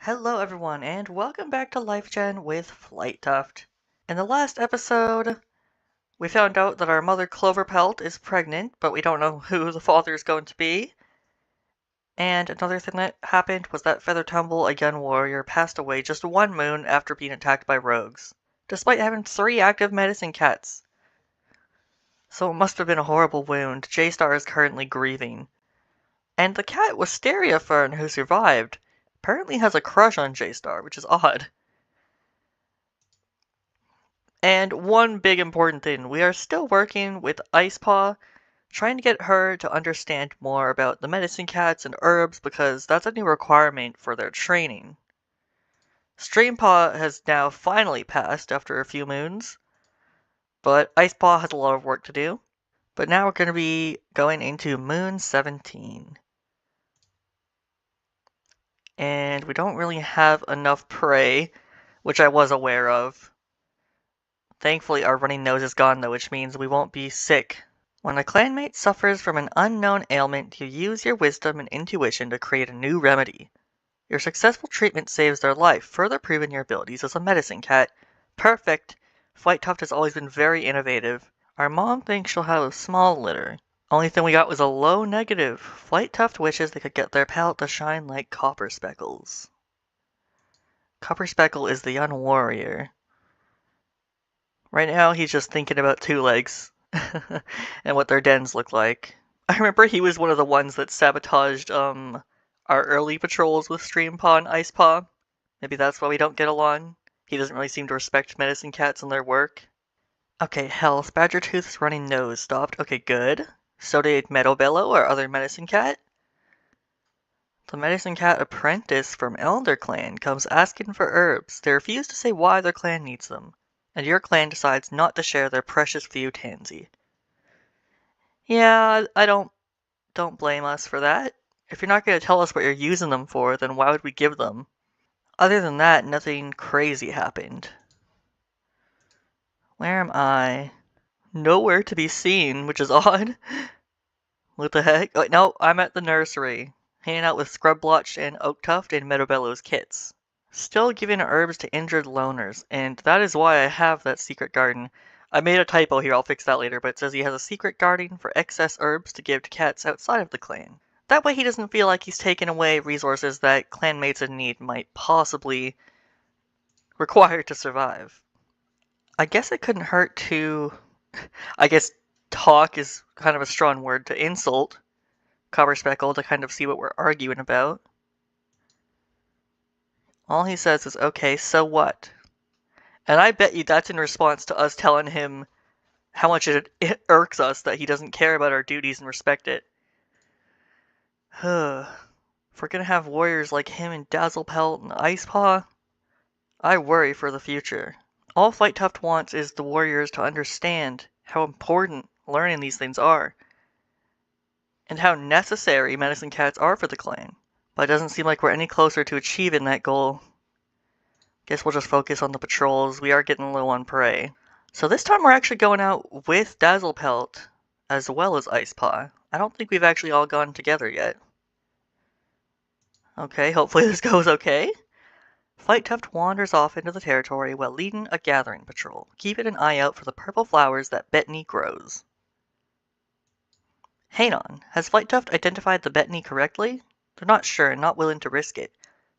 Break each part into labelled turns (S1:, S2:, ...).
S1: Hello everyone, and welcome back to Lifegen with Flighttuft. In the last episode, we found out that our mother Cloverpelt is pregnant, but we don't know who the father is going to be. And another thing that happened was that Feather Tumble, a young warrior, passed away just one moon after being attacked by rogues, despite having 3 active medicine cats. So it must have been a horrible wound. J-Star is currently grieving. And the cat Wisteria Fern, who survived, apparently has a crush on J-Star, which is odd. And one big important thing, we are still working with Icepaw, trying to get her to understand more about the medicine cats and herbs because that's a new requirement for their training. Streampaw has now finally passed after a few moons, but Icepaw has a lot of work to do. But now we're going to be going into Moon 17. And we don't really have enough prey, which I was aware of. Thankfully, our running nose is gone though, which means we won't be sick. When a clanmate suffers from an unknown ailment, you use your wisdom and intuition to create a new remedy. Your successful treatment saves their life, further proving your abilities as a medicine cat. Perfect! Flighttuft has always been very innovative. Our mom thinks she'll have a small litter. Only thing we got was a low negative. Flighttuft wishes they could get their pelt to shine like Copper Speckles. Copper Speckle is the young warrior. Right now, he's just thinking about two legs and what their dens look like. I remember he was one of the ones that sabotaged our early patrols with Streampaw and Icepaw. Maybe that's why we don't get along. He doesn't really seem to respect medicine cats and their work. Okay, health. Badgertooth's running nose stopped. Okay, good. So did Meadowbellow, our other medicine cat. The medicine cat apprentice from Elder Clan comes asking for herbs. They refuse to say why their clan needs them, and your clan decides not to share their precious few tansy. Yeah, I don't blame us for that. If you're not going to tell us what you're using them for, then why would we give them? Other than that, nothing crazy happened. Where am I? Nowhere to be seen, which is odd. What the heck? Oh, no, I'm at the nursery, hanging out with Scrubblotch and Oaktuft and Meadowbellow's kits. Still giving herbs to injured loners, and that is why I have that secret garden. I made a typo here, I'll fix that later, but it says he has a secret garden for excess herbs to give to cats outside of the clan. That way he doesn't feel like he's taken away resources that clanmates in need might possibly require to survive. I guess it couldn't hurt to... I guess talk is kind of a strong word to insult Copperspeckle to kind of see what we're arguing about. All he says is, okay, so what? And I bet you that's in response to us telling him how much it irks us that he doesn't care about our duties and respect it. If we're gonna have warriors like him and Dazzlepelt and Icepaw, I worry for the future. All Flighttuft wants is the warriors to understand how important learning these things are, and how necessary medicine cats are for the clan. But it doesn't seem like we're any closer to achieving that goal. Guess we'll just focus on the patrols. We are getting low on prey. So this time we're actually going out with Dazzlepelt as well as Icepaw. I don't think we've actually all gone together yet. Okay, hopefully this goes okay. Flighttuft wanders off into the territory while leading a gathering patrol, keeping an eye out for the purple flowers that Bettany grows. Hang on, has Flighttuft identified the Bettany correctly? They're not sure and not willing to risk it.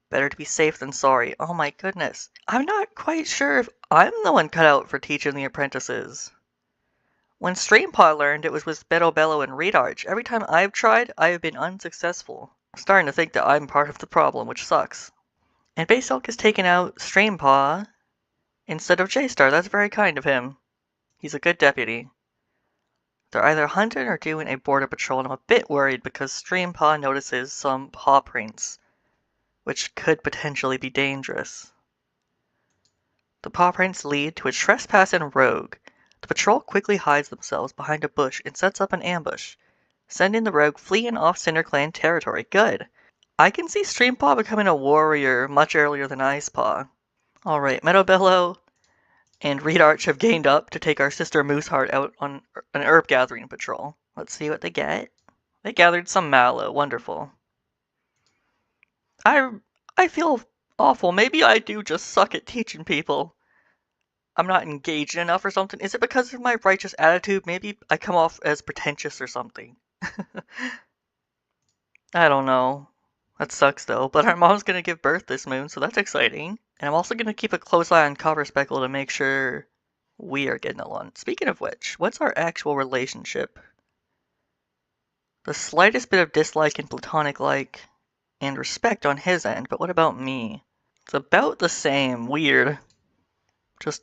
S1: Better to be safe than sorry. Oh my goodness. I'm not quite sure if I'm the one cut out for teaching the apprentices. When Streampaw learned, it was with Meadowbellow and Redarch. Every time I've tried, I have been unsuccessful. I'm starting to think that I'm part of the problem, which sucks. And Basilk has taken out Streampaw instead of J-Star. That's very kind of him. He's a good deputy. They're either hunting or doing a border patrol, and I'm a bit worried because Streampaw notices some paw prints, which could potentially be dangerous. The paw prints lead to a trespassing rogue. The patrol quickly hides themselves behind a bush and sets up an ambush, sending the rogue fleeing off CinderClan territory. Good. I can see Streampaw becoming a warrior much earlier than Icepaw. Alright, Meadowbellow and Redarch have gained up to take our sister Mooseheart out on an herb gathering patrol. Let's see what they get. They gathered some mallow. Wonderful. I feel Awful, maybe I do just suck at teaching people. I'm not engaged enough or something. Is it because of my righteous attitude? Maybe I come off as pretentious or something. I don't know. That sucks though, but our mom's gonna give birth this moon, so that's exciting. And I'm also gonna keep a close eye on Copper Speckle to make sure we are getting along. Speaking of which, what's our actual relationship? The slightest bit of dislike and platonic like and respect on his end, but what about me? It's about the same. Weird. Just,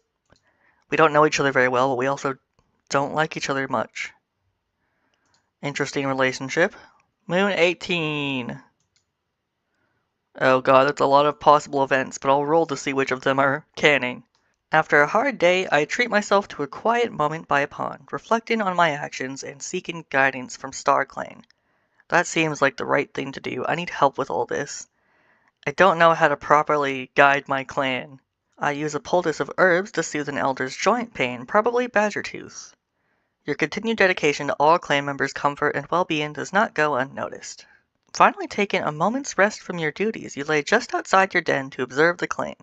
S1: we don't know each other very well, but we also don't like each other much. Interesting relationship. Moon 18. Oh god, that's a lot of possible events, but I'll roll to see which of them are canon. After a hard day, I treat myself to a quiet moment by a pond, reflecting on my actions and seeking guidance from StarClan. That seems like the right thing to do. I need help with all this. I don't know how to properly guide my clan. I use a poultice of herbs to soothe an elder's joint pain, probably badger tooth. Your continued dedication to all clan members' comfort and well-being does not go unnoticed. Finally taking a moment's rest from your duties, you lay just outside your den to observe the clan.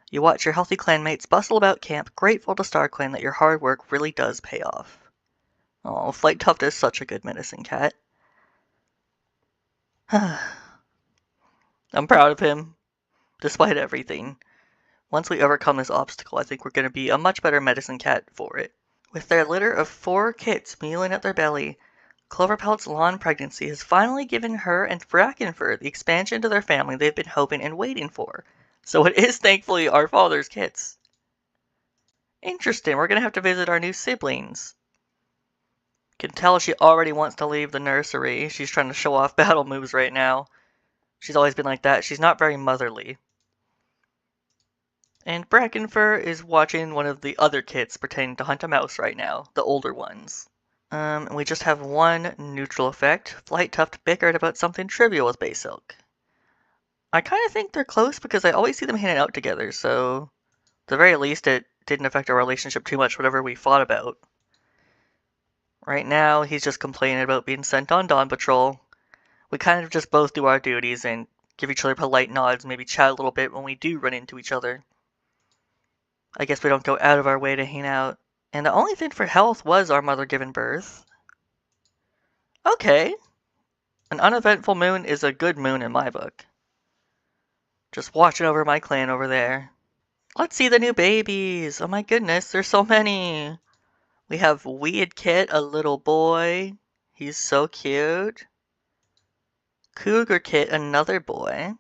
S1: You watch your healthy clanmates bustle about camp, grateful to StarClan that your hard work really does pay off. Oh, Flighttuft is such a good medicine cat. I'm proud of him, despite everything. Once we overcome this obstacle, I think we're going to be a much better medicine cat for it. With their litter of 4 kits mewling at their belly, Cloverpelt's lawn pregnancy has finally given her and Brackenfur the expansion to their family they've been hoping and waiting for. So it is thankfully our father's kits. Interesting, we're going to have to visit our new siblings. Can tell she already wants to leave the nursery. She's trying to show off battle moves right now. She's always been like that. She's not very motherly. And Brackenfur is watching one of the other kits pretending to hunt a mouse right now, the older ones. And we just have one neutral effect. Flighttuft bickered about something trivial with Baysilk. I kind of think they're close because I always see them hanging out together, so at the very least it didn't affect our relationship too much, whatever we fought about. Right now, he's just complaining about being sent on Dawn Patrol. We kind of just both do our duties and give each other polite nods, maybe chat a little bit when we do run into each other. I guess we don't go out of our way to hang out. And the only thing for health was our mother giving birth. Okay. An uneventful moon is a good moon in my book. Just watching over my clan over there. Let's see the new babies. Oh my goodness, there's so many. We have Weed Kit, a little boy. He's so cute. Cougar Kit, another boy.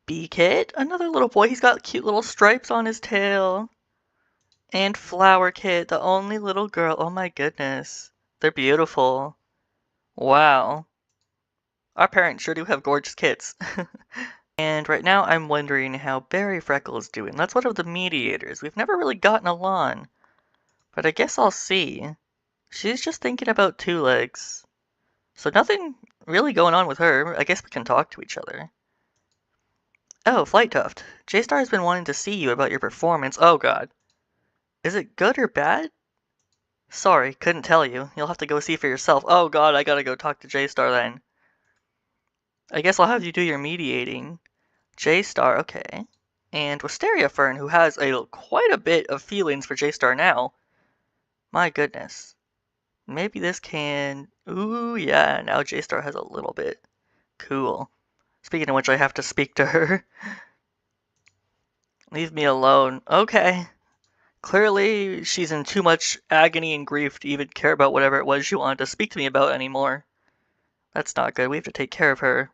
S1: Bee Kit, another little boy. He's got cute little stripes on his tail. And Flower Kit, the only little girl. Oh my goodness. They're beautiful. Wow. Our parents sure do have gorgeous kits. And right now I'm wondering how Berry Freckle is doing. That's one of the mediators. We've never really gotten along. But I guess I'll see. She's just thinking about Two Legs. So nothing really going on with her. I guess we can talk to each other. Oh, Flighttuft. J-Star has been wanting to see you about your performance. Oh god. Is it good or bad? Sorry, couldn't tell you. You'll have to go see for yourself. Oh god, I gotta go talk to J-Star then. I guess I'll have you do your mediating. J-Star, okay. And Wisteria Fern, who has quite a bit of feelings for J-Star now. My goodness. Maybe this can... Ooh, yeah, now J-Star has a little bit. Cool. Speaking of which, I have to speak to her. Leave me alone. Okay. Clearly, she's in too much agony and grief to even care about whatever it was she wanted to speak to me about anymore. That's not good. We have to take care of her.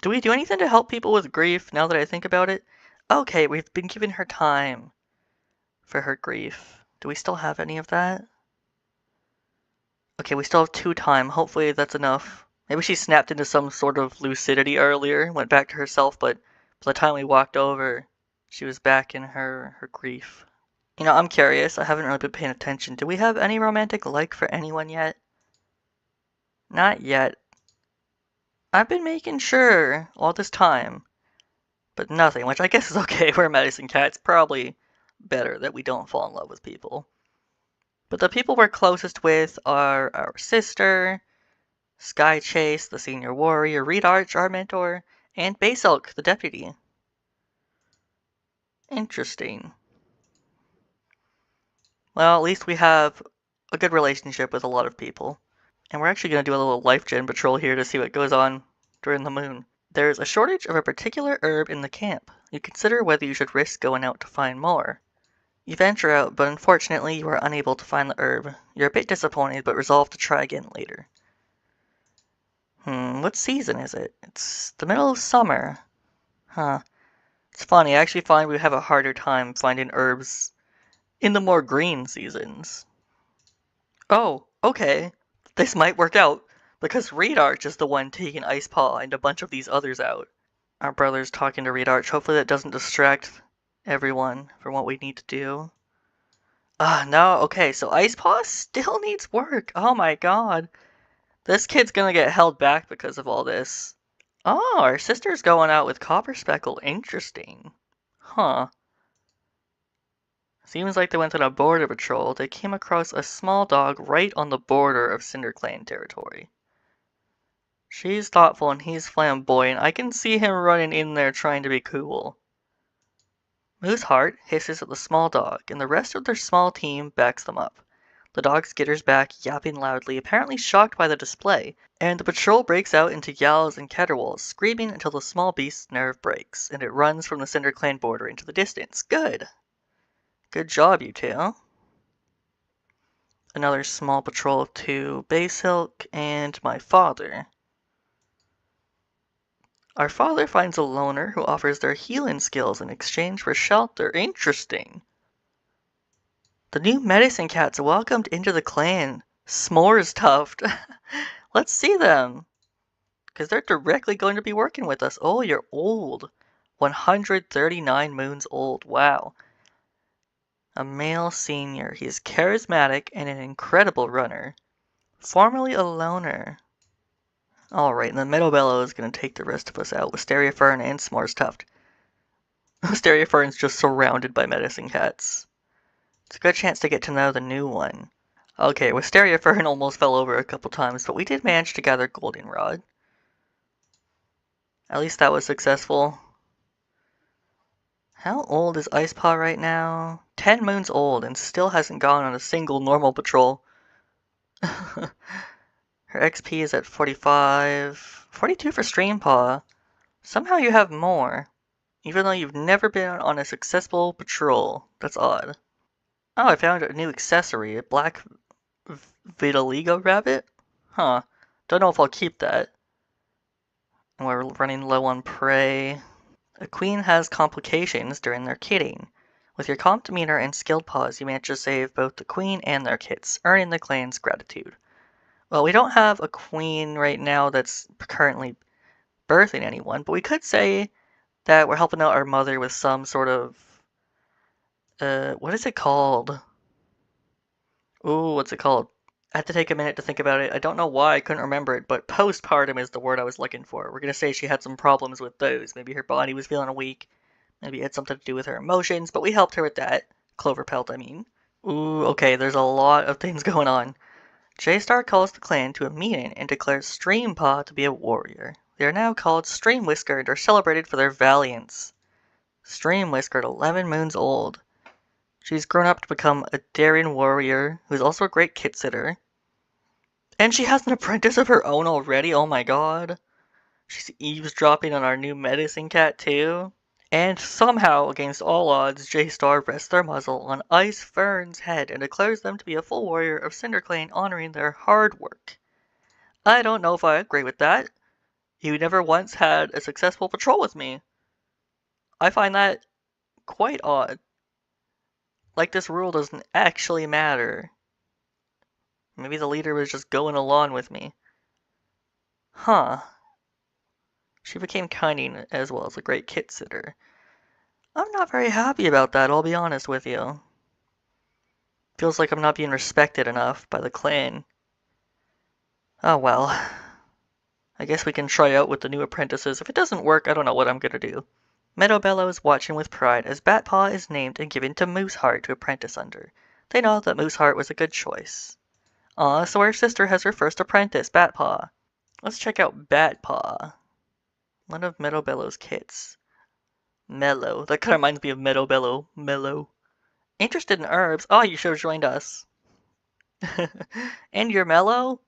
S1: Do we do anything to help people with grief now that I think about it? Okay, we've been giving her time for her grief. Do we still have any of that? Okay, we still have 2 time. Hopefully that's enough. Maybe she snapped into some sort of lucidity earlier, went back to herself, but by the time we walked over, she was back in her grief. You know, I'm curious. I haven't really been paying attention. Do we have any romantic like for anyone yet? Not yet. I've been making sure all this time, but nothing, which I guess is okay. We're medicine cats. Probably better that we don't fall in love with people. But the people we're closest with are our sister, Sky Chase, the senior warrior, Reed Arch, our mentor, And Basilk, the deputy. Interesting. Well, at least we have a good relationship with a lot of people. And we're actually going to do a little Lifegen patrol here to see what goes on during the moon. There's a shortage of a particular herb in the camp. You consider whether you should risk going out to find more. You venture out, but unfortunately you are unable to find the herb. You're a bit disappointed, but resolve to try again later. What season is it? It's the middle of summer. Huh. It's funny, I actually find we have a harder time finding herbs in the more green seasons. Oh, okay. This might work out, because Reed Arch is the one taking Ice Paw and a bunch of these others out. Our brother's talking to Reed Arch. Hopefully that doesn't distract everyone from what we need to do. No, okay, so Ice Paw still needs work. Oh my god. This kid's gonna get held back because of all this. Oh, our sister's going out with Copper Speckle. Interesting. Huh. Seems like they went on a border patrol. They came across a small dog right on the border of CinderClan territory. She's thoughtful and he's flamboyant. I can see him running in there trying to be cool. Mooseheart hisses at the small dog, and the rest of their small team backs them up. The dog skitters back, yapping loudly, apparently shocked by the display, and the patrol breaks out into yowls and caterwauls, screaming until the small beast's nerve breaks, and it runs from the CinderClan border into the distance. Good! Good job, you two. Another small patrol of 2, Basilk and my father. Our father finds a loner who offers their healing skills in exchange for shelter. Interesting. The new medicine cats welcomed into the clan. Smorestuft. Let's see them. Because they're directly going to be working with us. Oh, you're old. 139 moons old. Wow. A male senior. He's charismatic and an incredible runner. Formerly a loner. Alright, and the Meadowbellow is going to take the rest of us out. Wisteria Fern and Smorestuft. Wisteria Fern's just surrounded by medicine cats. It's a good chance to get to know the new one. Okay, Wisteria Fern almost fell over a couple times, but we did manage to gather Goldenrod. At least that was successful. How old is Icepaw right now? 10 moons old and still hasn't gone on a single normal patrol. Her XP is at 45. 42 for Streampaw. Somehow you have more. Even though you've never been on a successful patrol. That's odd. Oh, I found a new accessory. A black Vitiligo rabbit? Huh. Don't know if I'll keep that. And we're running low on prey. A queen has complications during their kitting. With your calm demeanor and skilled paws, you manage to save both the queen and their kits, earning the clan's gratitude. Well, we don't have a queen right now that's currently birthing anyone, but we could say that we're helping out our mother with some sort of... what is it called? Ooh, what's it called? I have to take a minute to think about it. I don't know why I couldn't remember it, but postpartum is the word I was looking for. We're going to say she had some problems with those. Maybe her body was feeling weak. Maybe it had something to do with her emotions, but we helped her with that. Cloverpelt, I mean. Ooh, okay, there's a lot of things going on. J-Star calls the clan to a meeting and declares Streampaw to be a warrior. They are now called Streamwhisker and are celebrated for their valiance. Streamwhisker, 11 moons old. She's grown up to become a daring warrior, who's also a great kit sitter. And she has an apprentice of her own already, oh my god. She's eavesdropping on our new medicine cat too. And somehow, against all odds, J-Star rests their muzzle on Ice Fern's head and declares them to be a full warrior of CinderClan honoring their hard work. I don't know if I agree with that. You never once had a successful patrol with me. I find that quite odd. Like this rule doesn't actually matter. Maybe the leader was just going along with me. Huh. She became cunning as well as a great kit sitter. I'm not very happy about that, I'll be honest with you. Feels like I'm not being respected enough by the clan. Oh well. I guess we can try out with the new apprentices. If it doesn't work, I don't know what I'm gonna do. Meadowbellow is watching with pride as Batpaw is named and given to Mooseheart to apprentice under. They know that Mooseheart was a good choice. So our sister has her first apprentice, Batpaw. Let's check out Batpaw. One of Meadowbellow's kits. Mellow. That kind of reminds me of Meadowbellow. Mellow. Interested in herbs? Oh, you should have joined us. And you're mellow?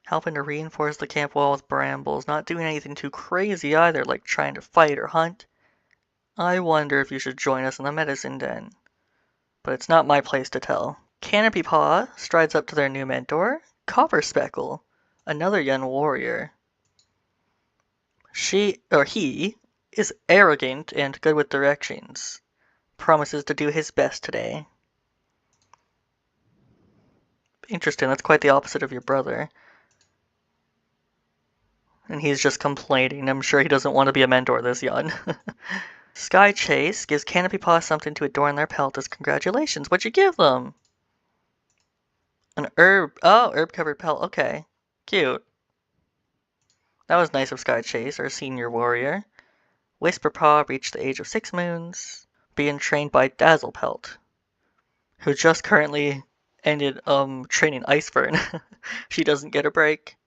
S1: Helping to reinforce the camp wall with brambles. Not doing anything too crazy either, like trying to fight or hunt. I wonder if you should join us in the medicine den. But it's not my place to tell. Canopy Paw strides up to their new mentor, Copper Speckle, another young warrior. He is arrogant and good with directions. Promises to do his best today. Interesting, that's quite the opposite of your brother. And he's just complaining. I'm sure he doesn't want to be a mentor this young. Sky Chase gives Canopy Paw something to adorn their pelt as congratulations. What'd you give them? An herb. Oh, herb-covered pelt. Okay. Cute. That was nice of Sky Chase, our senior warrior. Whisperpaw reached the age of 6 moons, being trained by Dazzlepelt, who just currently ended training Icefern. She doesn't get a break.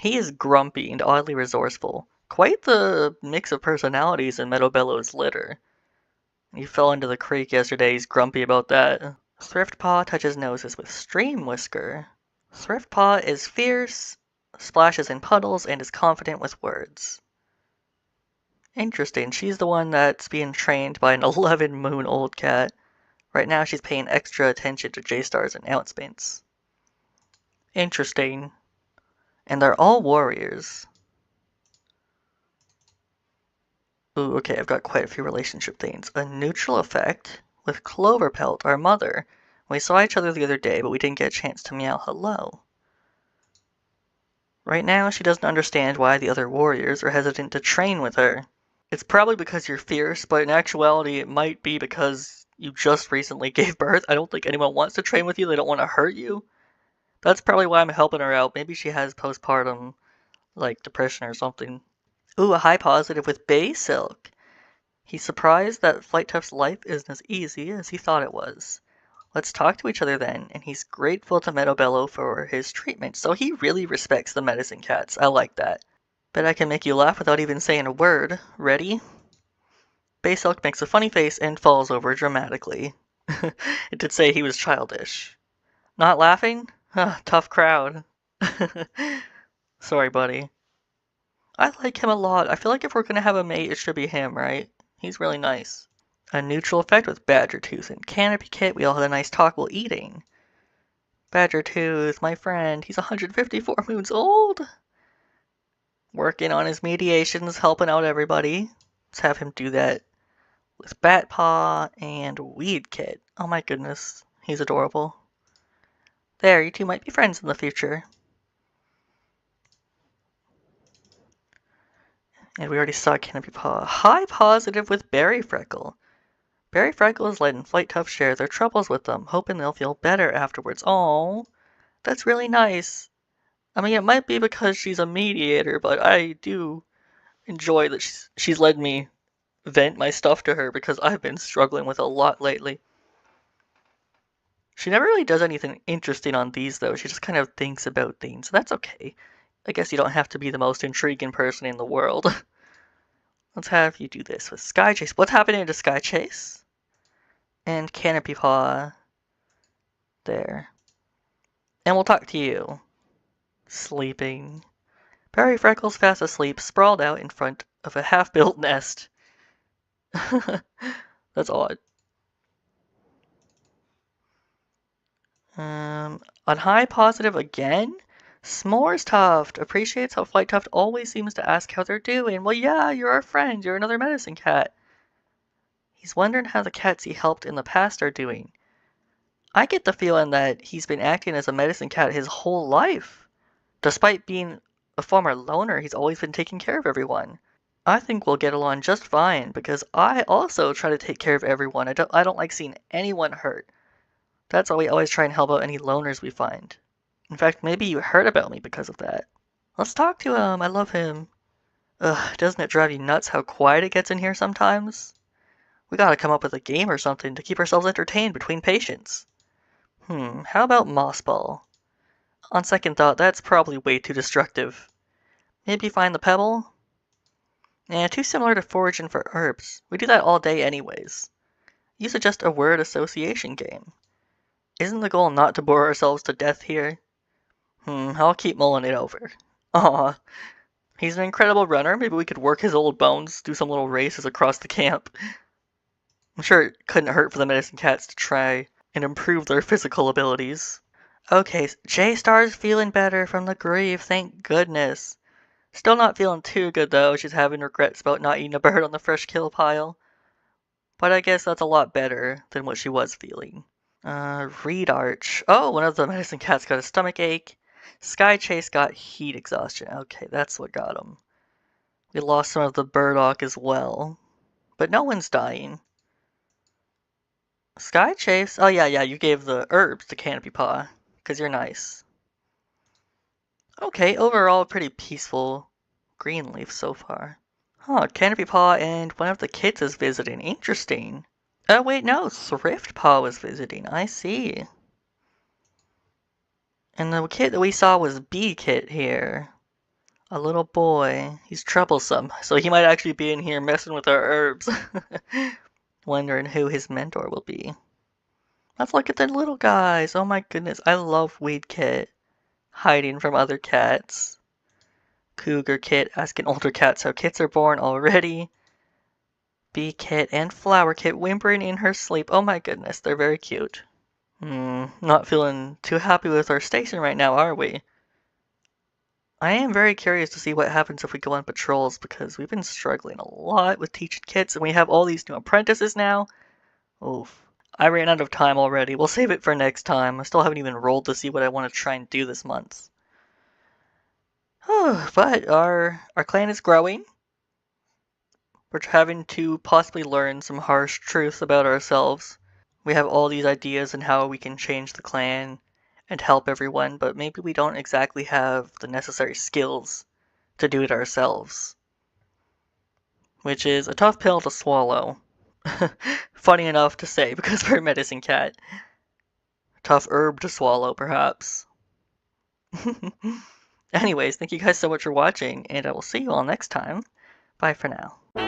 S1: He is grumpy and oddly resourceful. Quite the mix of personalities in Meadowbellow's litter. He fell into the creek yesterday, he's grumpy about that. Thriftpaw touches noses with Stream Whisker. Thriftpaw is fierce, splashes in puddles, and is confident with words. Interesting, she's the one that's being trained by an 11-moon old cat. Right now she's paying extra attention to J-Star's announcements. Interesting. And they're all warriors. Ooh, okay, I've got quite a few relationship things. A neutral effect with Cloverpelt, our mother. We saw each other the other day, but we didn't get a chance to meow hello. Right now, she doesn't understand why the other warriors are hesitant to train with her. It's probably because you're fierce, but in actuality, it might be because you just recently gave birth. I don't think anyone wants to train with you. They don't want to hurt you. That's probably why I'm helping her out. Maybe she has postpartum, like, depression or something. Ooh, a high positive with Bay Silk. He's surprised that Flighttuff's life isn't as easy as he thought it was. Let's talk to each other then, and he's grateful to Meadowbellow for his treatment, so he really respects the medicine cats. I like that. Bet I can make you laugh without even saying a word. Ready? Bay Silk makes a funny face and falls over dramatically. It did say he was childish. Not laughing? Tough crowd. Sorry, buddy. I like him a lot. I feel like if we're gonna have a mate, it should be him, right? He's really nice. A neutral effect with Badger Tooth and Canopy Kit. We all had a nice talk while eating. Badger Tooth, my friend, he's 154 moons old. Working on his mediations, helping out everybody. Let's have him do that with Bat Paw and Weed Kit. Oh my goodness, he's adorable. There, you two might be friends in the future. And we already saw Canopy Paw. High positive with Berry Freckle. Berry Freckle is letting Flighttuff share their troubles with them, hoping they'll feel better afterwards. Oh, that's really nice. I mean, it might be because she's a mediator, but I do enjoy that she's let me vent my stuff to her because I've been struggling with a lot lately. She never really does anything interesting on these, though. She just kind of thinks about things. That's okay. I guess you don't have to be the most intriguing person in the world. Let's have you do this with Sky Chase. What's happening to Sky Chase? And Canopy Paw. There. And we'll talk to you. Sleeping. Berry Freckles fast asleep, sprawled out in front of a half-built nest. That's odd. On high positive again? Smorestuft appreciates how Flighttuff always seems to ask how they're doing. Well, yeah, you're our friend. You're another medicine cat. He's wondering how the cats he helped in the past are doing. I get the feeling that he's been acting as a medicine cat his whole life. Despite being a former loner, he's always been taking care of everyone. I think we'll get along just fine because I also try to take care of everyone. I don't like seeing anyone hurt. That's why we always try and help out any loners we find. In fact, maybe you heard about me because of that. Let's talk to him. I love him. Ugh, doesn't it drive you nuts how quiet it gets in here sometimes? We gotta come up with a game or something to keep ourselves entertained between patients. How about Mossball? On second thought, that's probably way too destructive. Maybe find the pebble? Too similar to foraging for herbs. We do that all day anyways. You suggest a word association game. Isn't the goal not to bore ourselves to death here? I'll keep mulling it over. Aw, he's an incredible runner. Maybe we could work his old bones, do some little races across the camp. I'm sure it couldn't hurt for the medicine cats to try and improve their physical abilities. Okay, J-Star's feeling better from the grief, thank goodness. Still not feeling too good though, she's having regrets about not eating a bird on the fresh kill pile. But I guess that's a lot better than what she was feeling. Reed Arch. Oh, one of the medicine cats got a stomach ache. Sky Chase got heat exhaustion. Okay, that's what got him. We lost some of the burdock as well. But no one's dying. Sky Chase? Oh yeah, you gave the herbs to Canopy Paw. Because you're nice. Okay, overall pretty peaceful Greenleaf so far. Huh, Canopy Paw and one of the kids is visiting. Interesting. Oh wait, no, Thrift Paw was visiting. I see. And the kid that we saw was B-Kit here. A little boy. He's troublesome, so he might actually be in here messing with our herbs. Wondering who his mentor will be. Let's look at the little guys. Oh my goodness, I love Weed Kit. Hiding from other cats. Cougar Kit asking older cats how kits are born already. Bee Kit and Flower Kit whimpering in her sleep. Oh my goodness, they're very cute. Not feeling too happy with our station right now, are we? I am very curious to see what happens if we go on patrols because we've been struggling a lot with teaching kits and we have all these new apprentices now. Oof. I ran out of time already. We'll save it for next time. I still haven't even rolled to see what I want to try and do this month. But our clan is growing. We're having to possibly learn some harsh truths about ourselves. We have all these ideas on how we can change the clan and help everyone, but maybe we don't exactly have the necessary skills to do it ourselves. Which is a tough pill to swallow. Funny enough to say, because we're a medicine cat. Tough herb to swallow, perhaps. Anyways, thank you guys so much for watching, and I will see you all next time. Bye for now.